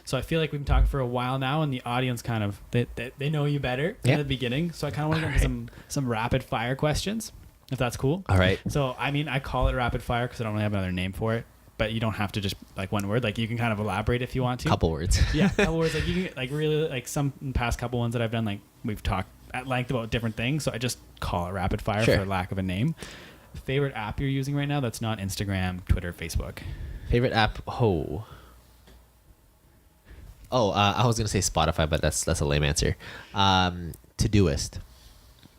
So I feel like we've been talking for a while now, and the audience kind of they know you better in the beginning. So I kind of want to get into some rapid fire questions, if that's cool. All right. So I mean, I call it rapid fire because I don't really have another name for it. But you don't have to just like one word. Like you can kind of elaborate if you want to. Couple words. Yeah, couple words. Like you can like really like some past couple ones that I've done. Like we've talked at length about different things. So I just call it rapid fire for lack of a name. Favorite app you're using right now that's not Instagram, Twitter, Facebook? Favorite app? I was gonna say Spotify, but that's a lame answer. Todoist.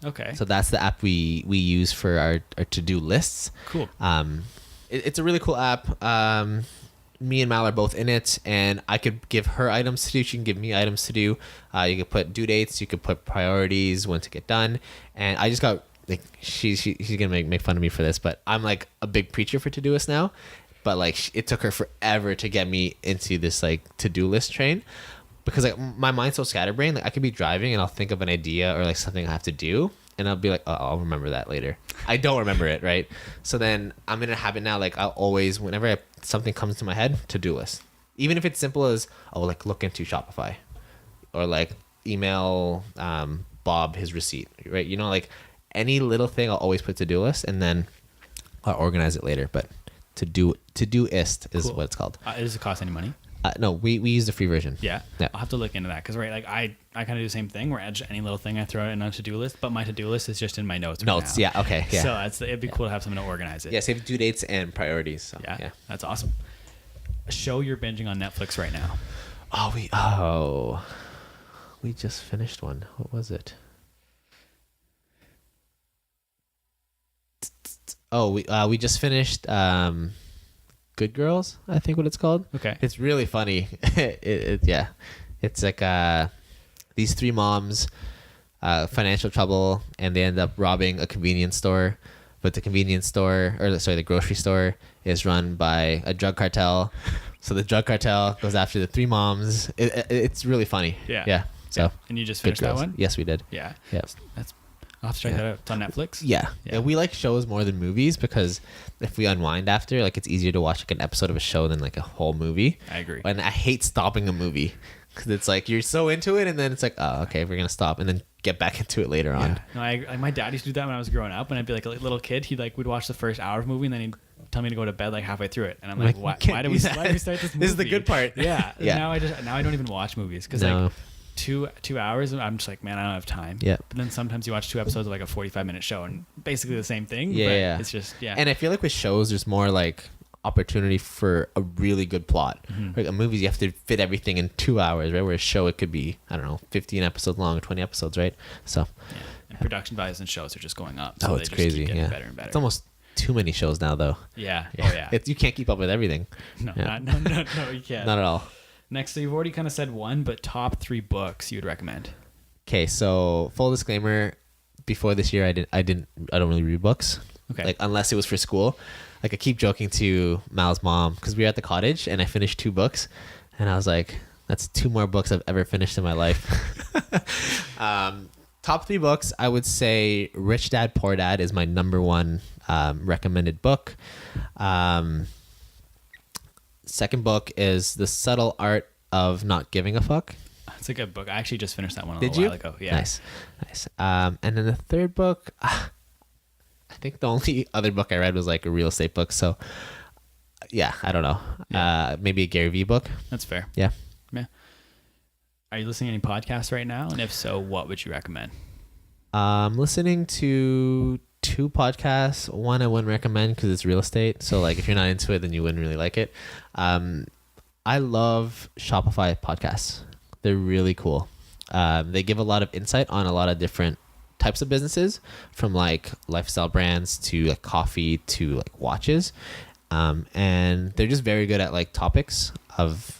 Okay. So that's the app we use for our to-do lists. Cool. It's a really cool app. Me and Mallory are both in it, and I could give her items to do. She can give me items to do. You could put due dates. You could put priorities, when to get done. And I just got like she's gonna make fun of me for this, but I'm like a big preacher for Todoist now. But like it took her forever to get me into this like to-do list train, because like my mind's so scatterbrained. Like I could be driving and I'll think of an idea or like something I have to do, and I'll be like, oh, I'll remember that later. I don't remember it, right? So then I'm in a habit now. Like I'll always, whenever something comes to my head, to-do list. Even if it's simple as like look into Shopify, or like email Bob his receipt, right? You know, like any little thing, I'll always put to-do list, and then I'll organize it later. But Todoist is what it's called. Does it cost any money? No, we use the free version. Yeah. I'll have to look into that because like I kind of do the same thing where just any little thing I throw in on a to-do list, but my to-do list is just in my notes. Notes, right now. okay, yeah. So it'd be cool to have something to organize it. Yeah, save due dates and priorities. So, yeah, that's awesome. A show you're binging on Netflix right now? We just finished one. What was it? We just finished Good Girls, I think what it's called. Okay. It's really funny. It's like these three moms, financial trouble, and they end up robbing a convenience store. But the the grocery store is run by a drug cartel. So the drug cartel goes after the three moms. It's really funny. Yeah. So. And you just finished that one? Yes, we did. Yeah. Yes. I'll have to check that out. It's on Netflix? Yeah. We like shows more than movies because if we unwind after, like it's easier to watch like an episode of a show than like a whole movie. I agree. And I hate stopping a movie because it's like you're so into it and then it's like, oh, okay, we're going to stop and then get back into it later on. No, my dad used to do that when I was growing up. When I'd be like a little kid, we'd watch the first hour of a movie and then he'd tell me to go to bed like halfway through it. And I'm like, why did we start this movie? This is the good part. Yeah. Now I don't even watch movies because like 2 hours and I'm just like, man, I don't have time. Yeah. But then sometimes you watch 2 episodes of like a 45-minute show and basically the same thing. Yeah. But it's just And I feel like with shows there's more like opportunity for a really good plot. Mm-hmm. Like a movies you have to fit everything in 2 hours, right? Where a show it could be, I don't know, 15 episodes long, 20 episodes, right? So and production values and shows are just going up. So it's crazy. Keep getting better and better. It's almost too many shows now though. Yeah. You can't keep up with everything. No, you can't. Not at all. Next, so you've already kind of said one, but top 3 books you'd recommend. Okay, so full disclaimer, before this year I don't really read books. Okay. Like unless it was for school. Like I keep joking to Mal's mom because we were at the cottage and I finished 2 books and I was like, that's 2 more books I've ever finished in my life. Top 3 books, I would say Rich Dad Poor Dad is my number 1 recommended book. Second book is The Subtle Art of Not Giving a Fuck. It's a good book. I actually just finished that one a Did while you? ago. Yeah. Nice. And then the third book, I think the only other book I read was like a real estate book. So yeah, I don't know. Yeah. Maybe a Gary Vee book. That's fair. Yeah. Are you listening to any podcasts right now? And if so, what would you recommend? I'm listening to 2 podcasts. One I wouldn't recommend because it's real estate. So like if you're not into it, then you wouldn't really like it. I love Shopify podcasts. They're really cool. They give a lot of insight on a lot of different types of businesses, from like lifestyle brands to like coffee to like watches. And they're just very good at like topics of,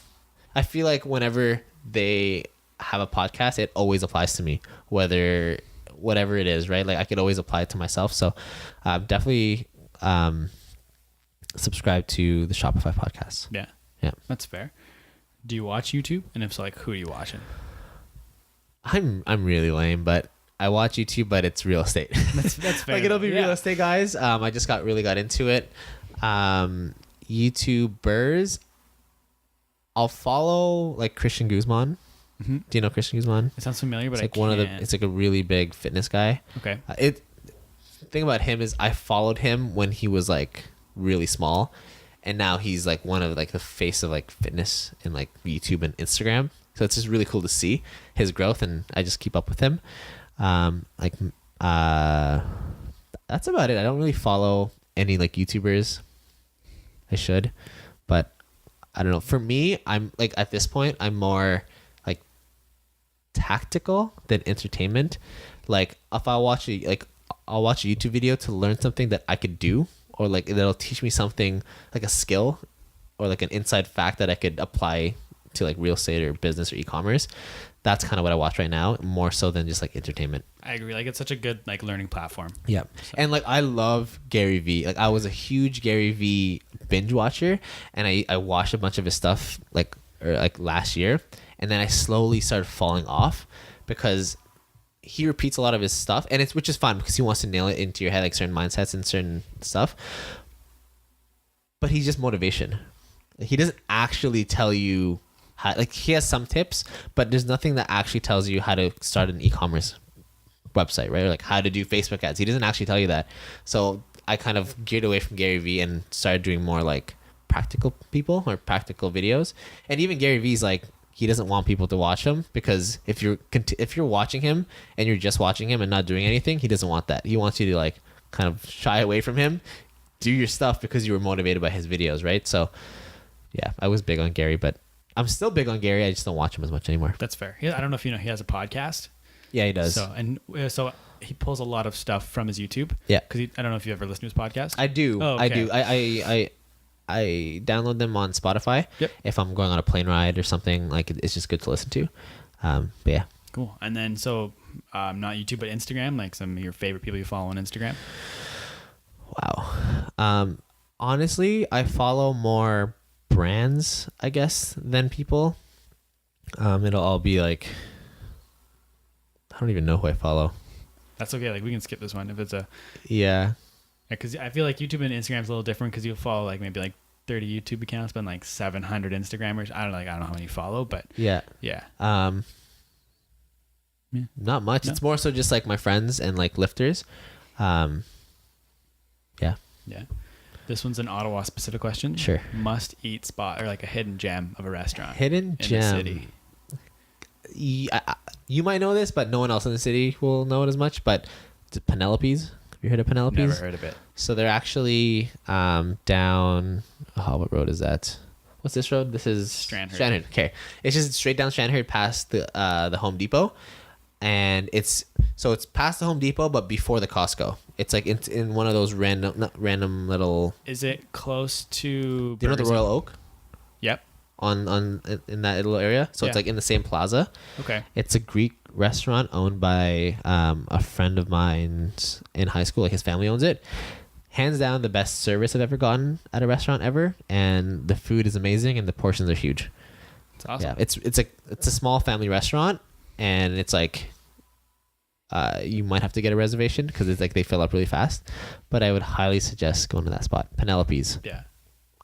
I feel like whenever they have a podcast, it always applies to me, whatever it is, right? Like I could always apply it to myself. So definitely subscribe to the Shopify podcast. Yeah. Yeah. That's fair. Do you watch YouTube? And if so, like, who are you watching? I'm really lame, but I watch YouTube, but it's real estate. That's fair. Like it'll be real estate guys. I just really got into it. YouTubers. I'll follow like Christian Guzman. Mm-hmm. Do you know Christian Guzman? It sounds familiar, but It's like it's like a really big fitness guy. Okay. The thing about him is I followed him when he was like really small, and now he's like one of like the face of like fitness in like YouTube and Instagram. So it's just really cool to see his growth, and I just keep up with him. Like that's about it. I don't really follow any like YouTubers. I should, but I don't know. For me, I'm like at this point, I'm more like tactical than entertainment. Like if I watch I'll watch a YouTube video to learn something that I could do, or like that'll teach me something like a skill or like an inside fact that I could apply to like real estate or business or e-commerce. That's kind of what I watch right now, more so than just like entertainment. I agree. Like it's such a good like learning platform. Yeah. So. And like I love Gary Vee. Like I was a huge Gary Vee binge watcher, and I watched a bunch of his stuff like last year, and then I slowly started falling off because he repeats a lot of his stuff, and which is fun because he wants to nail it into your head, like certain mindsets and certain stuff. But he's just motivation. He doesn't actually tell you how, like he has some tips, but there's nothing that actually tells you how to start an e-commerce website, right? Or like how to do Facebook ads. He doesn't actually tell you that. So I kind of geared away from Gary Vee and started doing more like practical people or practical videos. And even Gary Vee's like, he doesn't want people to watch him because if you're watching him and you're just watching him and not doing anything, he doesn't want that. He wants you to like kind of shy away from him, do your stuff because you were motivated by his videos, right? So yeah, I was big on Gary, but I'm still big on Gary. I just don't watch him as much anymore. That's fair. I don't know if you know, he has a podcast. Yeah, he does. So he pulls a lot of stuff from his YouTube. Yeah. Because I don't know if you ever listened to his podcast. I do. Oh, okay. I do. I download them on Spotify. Yep. If I'm going on a plane ride or something, like it's just good to listen to. But yeah. Cool. And then not YouTube but Instagram, like some of your favorite people you follow on Instagram. Wow. Honestly, I follow more brands, I guess, than people. It'll all be like, I don't even know who I follow. That's okay. Like we can skip this one if it's a. Yeah. Because I feel like YouTube and Instagram's a little different because you'll follow like maybe like 30 YouTube accounts, but like 700 Instagrammers. I don't know how many you follow, but yeah. Not much. No. It's more so just like my friends and like lifters. Yeah. This one's an Ottawa specific question. Sure. Must eat spot or like a hidden gem of a restaurant. Hidden gem. In the city. You might know this, but no one else in the city will know it as much. But Penelope's. Have you heard of Penelope's? Never heard of it. So they're actually down. Oh, what road is that? What's this road? This is Strandherd. Okay, it's just straight down Strandherd past the Home Depot, and it's past the Home Depot, but before the Costco. It's like in one of those random little. Is it close to? Do you know the Royal Oak? Yep. On in that little area, so it's like in the same plaza. Okay. It's a Greek restaurant owned by a friend of mine in high school. Like his family owns it. Hands down, the best service I've ever gotten at a restaurant ever, and the food is amazing, and the portions are huge. It's awesome. Yeah, it's a small family restaurant, and it's like you might have to get a reservation because it's like they fill up really fast. But I would highly suggest going to that spot, Penelope's. Yeah,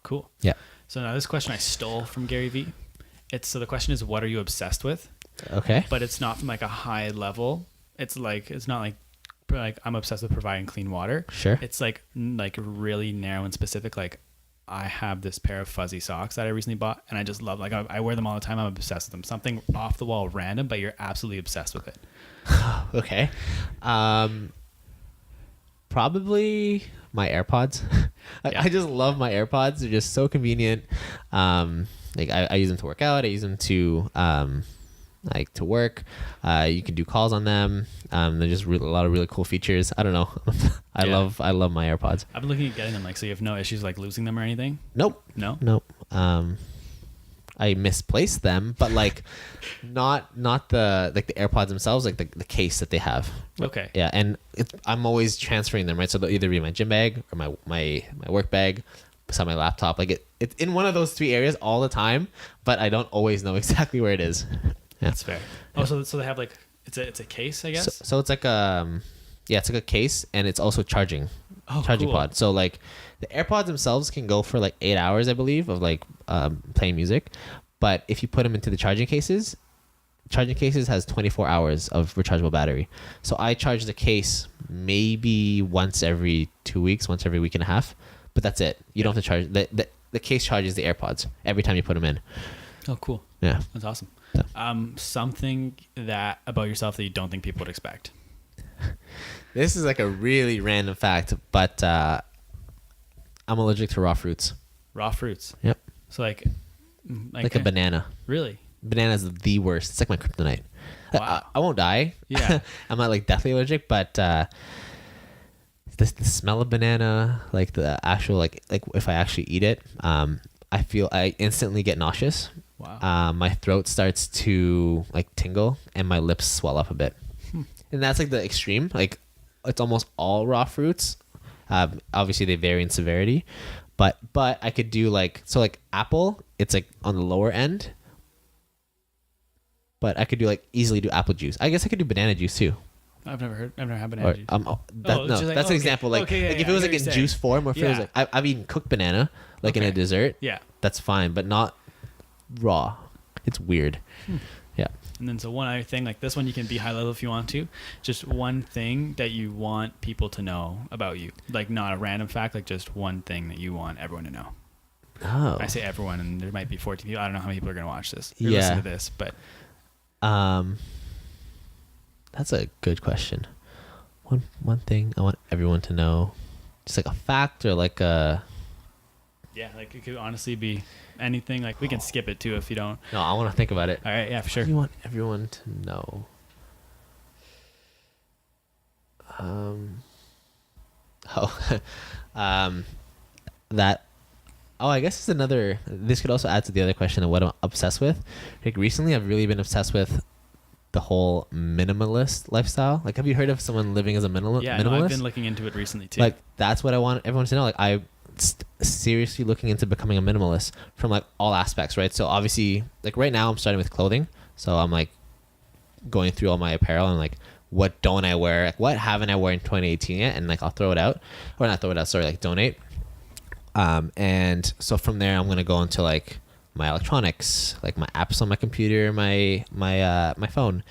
cool. Yeah. So now this question I stole from Gary Vee. So the question is, what are you obsessed with? Okay. But it's not from like a high level. It's not like I'm obsessed with providing clean water. Sure. It's like really narrow and specific. Like I have this pair of fuzzy socks that I recently bought, and I just love. Like I wear them all the time. I'm obsessed with them. Something off the wall, random, but you're absolutely obsessed with it. Okay. Probably my AirPods. I just love my AirPods. They're just so convenient. Like I use them to work out. I use them to like to work. You can do calls on them. They're just a lot of really cool features. I don't know. I love my AirPods. I've been looking at getting them. Like, so you have no issues like losing them or anything? Nope. No. I misplaced them, but like not the like the AirPods themselves, like the case that they have. Okay. Yeah, and I'm always transferring them, right? So they'll either be my gym bag or my work bag, beside my laptop. Like it's in one of those three areas all the time, but I don't always know exactly where it is. Yeah. That's fair. Oh, so they have like it's a case, I guess. So it's like it's like a case, and it's also charging cool. pod. So like the AirPods themselves can go for like 8 hours, I believe, of like playing music, But if you put them into the charging cases has 24 hours of rechargeable battery. So I charge the case maybe once every 2 weeks, once every week and a half, but that's it. You don't have to charge. The case charges the AirPods every time you put them in. Oh, cool. Yeah. That's awesome. Yeah. Something that about yourself that you don't think people would expect. This is like a really random fact, but I'm allergic to raw fruits. Raw fruits. Yep. So like a banana. Really? Banana is the worst. It's like my kryptonite. Wow. I won't die. Yeah. I'm not like deathly allergic, but the smell of banana, like the actual like if I actually eat it, I instantly get nauseous. Wow. My throat starts to like tingle and my lips swell up a bit. And that's like the extreme. Like it's almost all raw fruits. Obviously they vary in severity, but I could do like apple. It's like on the lower end. But I could easily do apple juice. I guess I could do banana juice too. I've never had banana juice. That's an example. Like, if it was like in juice form, or if it was like I've eaten cooked banana, like in a dessert. Yeah, that's fine, but not raw. It's weird. Yeah. And then so one other thing, like this one, you can be high level if you want to. Just one thing that you want people to know about you, like not a random fact, like just one thing that you want everyone to know. Oh. I say everyone, and there might be 14 people. I don't know how many people are going to watch this or yeah. listen to this, but. That's a good question. One thing I want everyone to know, just like a fact or like a. Yeah, like it could honestly be anything. Like we can skip it too if you don't. No, I want to think about it. All right, yeah, for sure. What do you want everyone to know? That. Oh, I guess it's another. This could also add to the other question of what I'm obsessed with. Like recently, I've really been obsessed with the whole minimalist lifestyle. Like, have you heard of someone living as a minimalist? Yeah, no, I've been looking into it recently too. Like, that's what I want everyone to know. Like, I'm seriously looking into becoming a minimalist from like all aspects, right? So obviously, like right now, I'm starting with clothing. So I'm like going through all my apparel and like, what don't I wear? Like, what haven't I worn in 2018 yet? And like, I'll throw it out, or not throw it out. Sorry, like donate. And so from there, I'm gonna go into like my electronics, like my apps on my computer, my phone,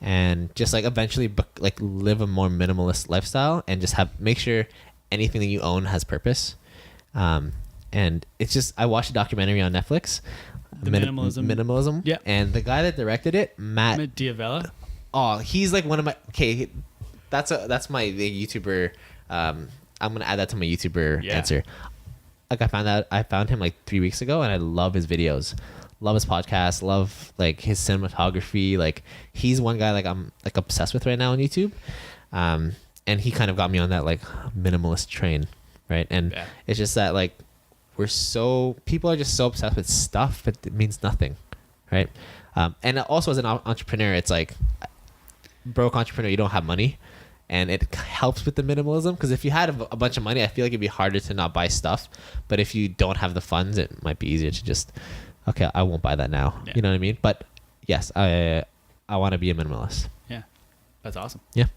and just like eventually like live a more minimalist lifestyle and just make sure anything that you own has purpose. And it's just, I watched a documentary on Netflix, Minimalism. Yeah. And the guy that directed it, Matt D'Avella. Oh, he's like one of my, that's my YouTuber. I'm gonna add that to my YouTuber answer. Like I found him like 3 weeks ago, and I love his videos, love his podcast, love like his cinematography. Like he's one guy like I'm like obsessed with right now on YouTube, and he kind of got me on that like minimalist train, right? And it's just that like people are just so obsessed with stuff, but it means nothing, right? And also as an entrepreneur, it's like broke entrepreneur, you don't have money. And it helps with the minimalism, because if you had a bunch of money, I feel like it'd be harder to not buy stuff. But if you don't have the funds, it might be easier to just, okay, I won't buy that now. Yeah. You know what I mean? But yes, I want to be a minimalist. Yeah, that's awesome. Yeah.